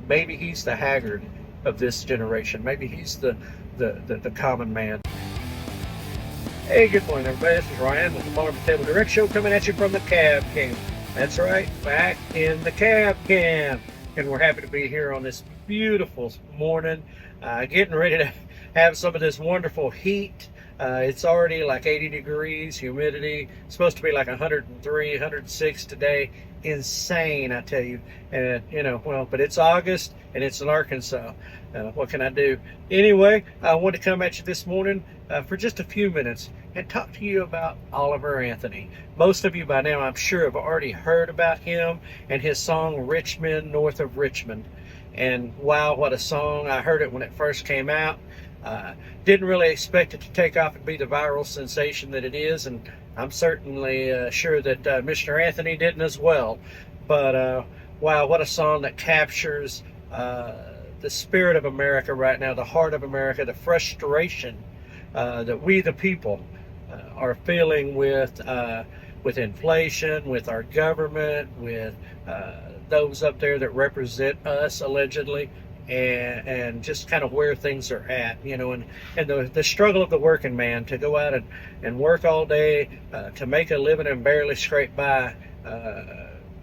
maybe he's the haggard of this generation. Maybe he's the common man. Hey, good morning, everybody. This is Ryan with the Farm2Table Direct Show, coming at you from the cab camp. That's right, back in the cab camp. And we're happy to be here on this beautiful morning, getting ready to have some of this wonderful heat. It's already like 80 degrees, humidity. It's supposed to be like 103, 106 today. Insane, I tell you. And, but it's August and it's in Arkansas. What can I do? Anyway, I want to come at you this morning for just a few minutes and talk to you about Oliver Anthony. Most of you by now, I'm sure, have already heard about him and his song Richmond, North of Richmond. And wow, what a song. I heard it when it first came out. Didn't really expect it to take off and be the viral sensation that it is, and I'm certainly sure that Mr. Anthony didn't as well. But wow, what a song that captures the spirit of America right now, the heart of America, the frustration that we the people are feeling with inflation, with our government, with those up there that represent us allegedly, and just kind of where things are at, and the struggle of the working man to go out and work all day to make a living and barely scrape by,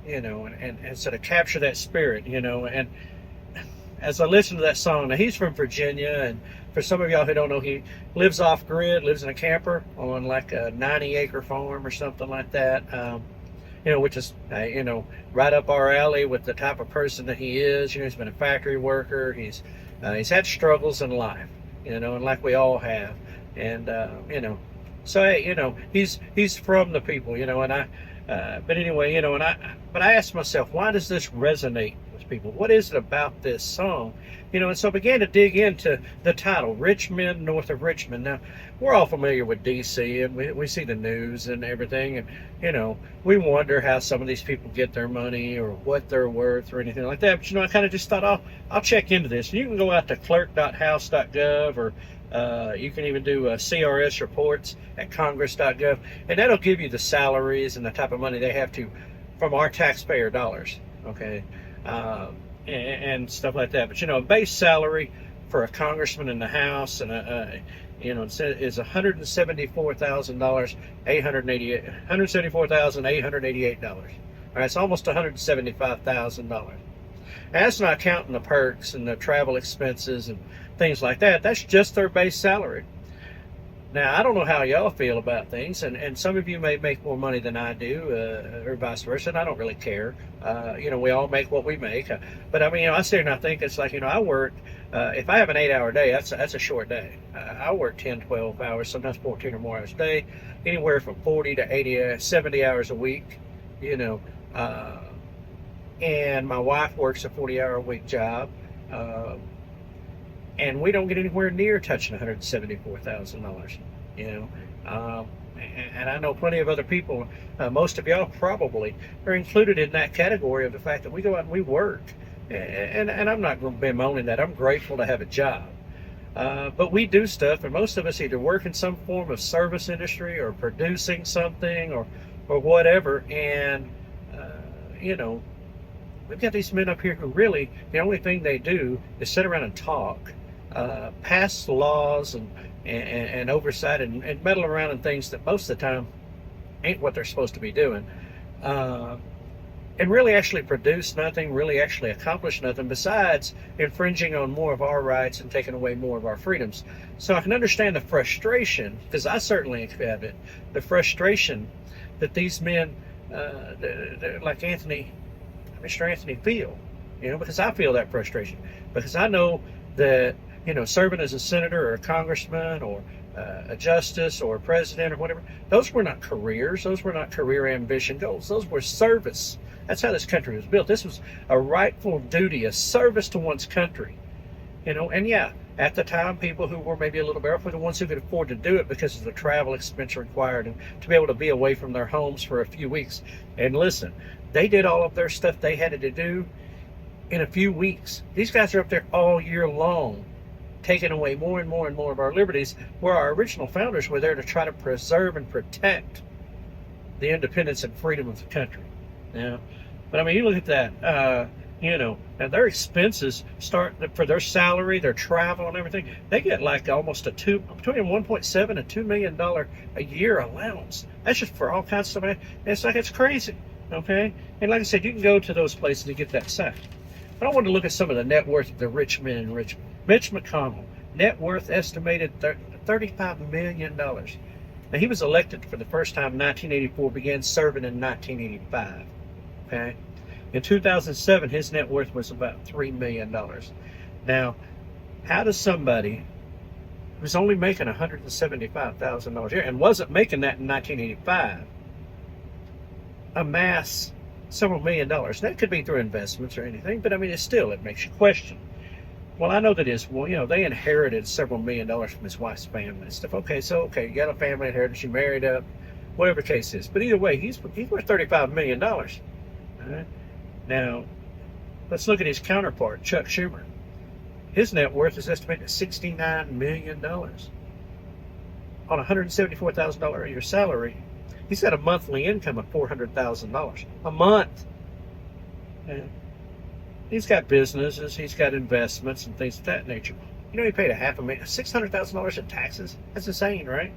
and so to capture that spirit, and as I listen to that song, now he's from Virginia, and for some of y'all who don't know, he lives off grid, lives in a camper on like a 90-acre farm or something like that, which is, right up our alley with the type of person that he is. He's been a factory worker. He's had struggles in life, and like we all have. And, so, hey, he's from the people, and but anyway, but I asked myself, why does this resonate with people? What is it about this song? And so I began to dig into the title, Richmond, North of Richmond. Now, we're all familiar with D.C., and we see the news and everything, and, we wonder how some of these people get their money or what they're worth or anything like that. But, I kind of just thought, I'll check into this. You can go out to clerk.house.gov, or you can even do CRS reports at congress.gov, and that'll give you the salaries and the type of money they have to from our taxpayer dollars, okay? And stuff like that. But a base salary for a congressman in the House and is $174,888. All right, it's almost $175,000. That's not counting the perks and the travel expenses and things like that. That's just their base salary. Now, I don't know how y'all feel about things, and some of you may make more money than I do, or vice versa, and I don't really care. We all make what we make. But, I sit here and I think it's like, I work, if I have an 8-hour day, that's a short day. I work 10, 12 hours, sometimes 14 or more hours a day, anywhere from 40 to 80, 70 hours a week, and my wife works a 40-hour-a-week job. And we don't get anywhere near touching $174,000, and I know plenty of other people, most of y'all probably, are included in that category of the fact that we go out and we work. And I'm not going to be bemoaning that. I'm grateful to have a job. But we do stuff, and most of us either work in some form of service industry or producing something or whatever. And, we've got these men up here who really, the only thing they do is sit around and talk, pass laws and oversight and meddle around in things that most of the time ain't what they're supposed to be doing, and really actually produce nothing, really actually accomplish nothing besides infringing on more of our rights and taking away more of our freedoms. So I can understand the frustration, because I certainly have it, the frustration that these men like Mr. Anthony feel, because I feel that frustration, because I know that, serving as a senator or a congressman or a justice or a president or whatever, those were not careers. Those were not career ambition goals. Those were service. That's how this country was built. This was a rightful duty, a service to one's country, and yeah, at the time, people who were maybe a little better were the ones who could afford to do it because of the travel expense required and to be able to be away from their homes for a few weeks. And listen, they did all of their stuff they had to do in a few weeks. These guys are up there all year long, taking away more and more and more of our liberties, where our original founders were there to try to preserve and protect the independence and freedom of the country. But you look at that, and their expenses start for their salary, their travel and everything. They get like almost between $1.7 and $2 million a year allowance. That's just for all kinds of stuff. And it's crazy. Okay. And like I said, you can go to those places to get that stuff. But I want to look at some of the net worth of the rich men in Richmond. Mitch McConnell, net worth estimated $35 million. Now, he was elected for the first time in 1984, began serving in 1985. Okay. In 2007, his net worth was about $3 million. Now, how does somebody who's only making $175,000 a year and wasn't making that in 1985 amass several $1 million? That could be through investments or anything, but I mean, it makes you question. Well, I know that they inherited several $1 million from his wife's family and stuff. Okay, you got a family inheritance, you married up, whatever the case is. But either way, he's worth $35 million. All right? Now, let's look at his counterpart, Chuck Schumer. His net worth is estimated at $69 million on a $174,000 a year salary. He's got a monthly income of $400,000 a month. And he's got businesses, he's got investments and things of that nature. He paid $600,000 in taxes. That's insane, right?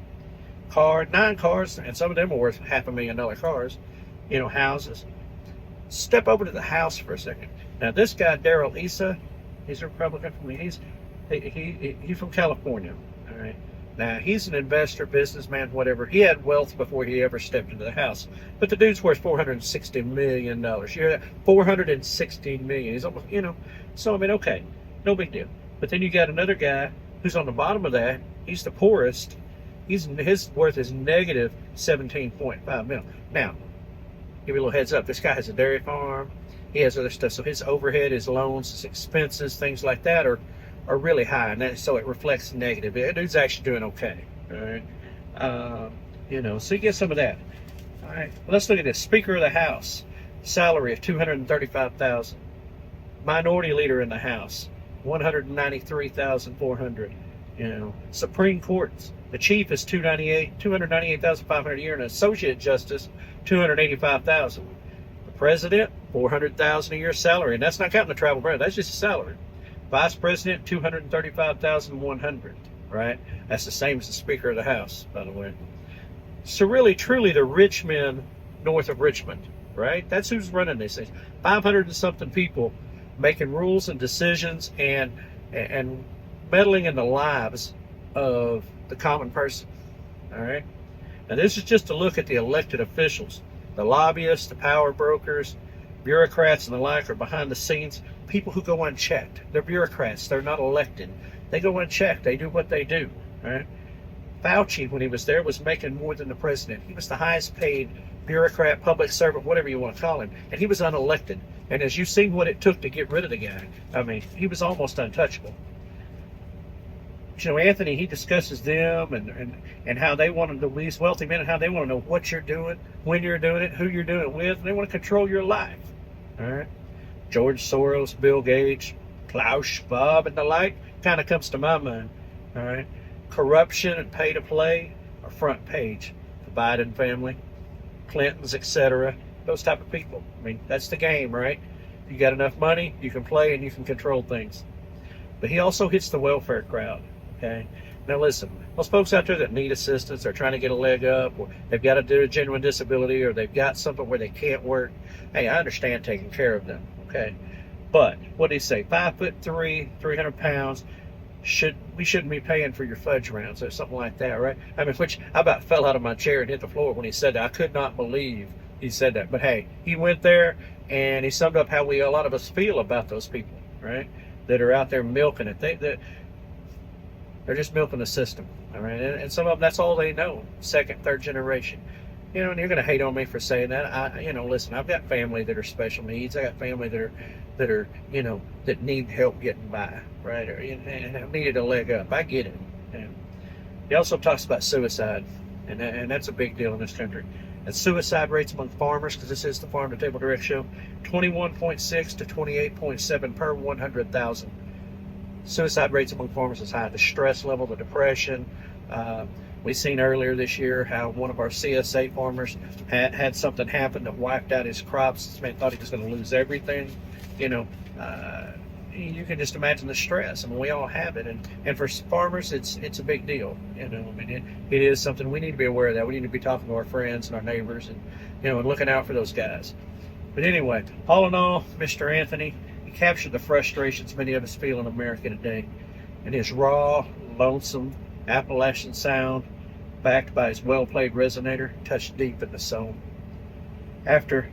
9 cars, and some of them are worth $500,000 cars. Houses. Step over to the House for a second. Now, this guy, Darrell Issa, he's a Republican from he's from California. All right. Now, he's an investor, businessman, whatever. He had wealth before he ever stepped into the House. But the dude's worth $460 million. You hear that? $460 million. He's almost, So, I mean, okay, no big deal. But then you got another guy who's on the bottom of that. He's the poorest. His worth is negative $17.5 million. Now, give you a little heads up. This guy has a dairy farm. He has other stuff. So his overhead, his loans, his expenses, things like that are really high. And so it reflects negative. The dude's actually doing okay. All right. So you get some of that. All right. Let's look at this. Speaker of the House, salary of $235,000. Minority leader in the House, $193,400. Supreme Court, the chief is $298,500 a year, and associate justice, $285,000. The president, $400,000 a year salary, and that's not counting the travel grant. That's just a salary. Vice president, $235,100. Right? That's the same as the Speaker of the House, by the way. So really, truly, the rich men north of Richmond, right? That's who's running these things. 500 and something people making rules and decisions and meddling in the lives of the common person. All right. Now, this is just a look at the elected officials. The lobbyists, the power brokers, bureaucrats, and the like are behind the scenes. People who go unchecked. They're bureaucrats. They're not elected. They go unchecked. They do what they do. Right? Fauci, when he was there, was making more than the president. He was the highest paid bureaucrat, public servant, whatever you want to call him. And he was unelected. And as you've seen what it took to get rid of the guy, I mean, he was almost untouchable. Anthony, he discusses them and how they want to, these wealthy men, and how they want to know what you're doing, when you're doing it, who you're doing it with, and they want to control your life. All right. George Soros, Bill Gates, Klaus Schwab, and the like kind of comes to my mind. All right. Corruption and pay to play are front page. The Biden family, Clintons, etc. Those type of people. I mean, that's the game, right? You got enough money, you can play and you can control things. But he also hits the welfare crowd. Okay. Now listen, those folks out there that need assistance, or trying to get a leg up, or they've got a genuine disability, or they've got something where they can't work. Hey, I understand taking care of them. Okay. But what did he say? 5'3", 300 pounds. We shouldn't be paying for your fudge rounds or something like that, right? I mean, which I about fell out of my chair and hit the floor when he said that. I could not believe he said that. But hey, he went there and he summed up how a lot of us feel about those people, right? That are out there milking it. They're just milking the system, all right? And some of them, that's all they know, second, third generation. And you're going to hate on me for saying that. Listen, I've got family that are special needs. I got family that are that need help getting by, right? And have needed a leg up. I get it. And he also talks about suicide, and that's a big deal in this country. And suicide rates among farmers, because this is the Farm2Table Direct Show, 21.6 to 28.7 per 100,000. Suicide rates among farmers is high. The stress level, the depression, We seen earlier this year how one of our CSA farmers had something happen that wiped out his crops. This man thought he was going to lose everything. You know, you can just imagine the stress. I mean, we all have it, and for farmers, it's a big deal. You know, I mean, it is something we need to be aware of. That we need to be talking to our friends and our neighbors, and and looking out for those guys. But anyway, all in all, Mr. Anthony, he captured the frustrations many of us feel in America today, and his raw, lonesome Appalachian sound, backed by his well-played resonator, touched deep in the soul. After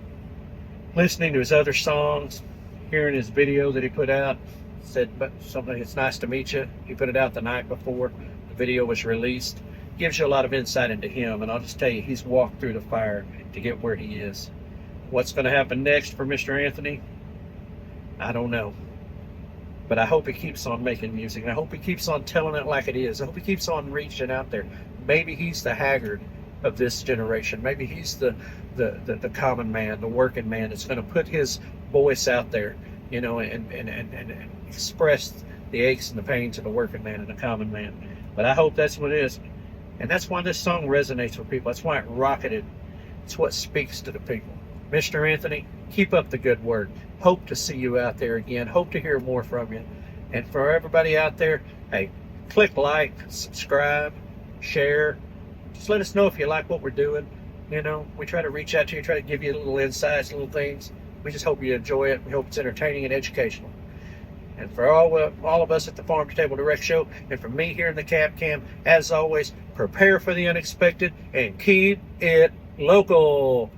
listening to his other songs, hearing his video that he put out, said something, it's nice to meet you. He put it out the night before the video was released. Gives you a lot of insight into him, and I'll just tell you, he's walked through the fire to get where he is. What's going to happen next for Mr. Anthony? I don't know. But I hope he keeps on making music, and I hope he keeps on telling it like it is. I hope he keeps on reaching out there. Maybe he's the Haggard of this generation. Maybe he's the common man, the working man that's going to put his voice out there, and express the aches and the pains of the working man and the common man. But I hope that's what it is. And that's why this song resonates with people. That's why it rocketed. It's what speaks to the people. Mr. Anthony, keep up the good work. Hope to see you out there again. Hope to hear more from you. And for everybody out there, hey, click like, subscribe, share. Just let us know if you like what we're doing. We try to reach out to you, try to give you little insights, little things. We just hope you enjoy it. We hope it's entertaining and educational. And for all of us at the Farm2Table Direct Show, and from me here in the Cab Cam, as always, prepare for the unexpected and keep it local.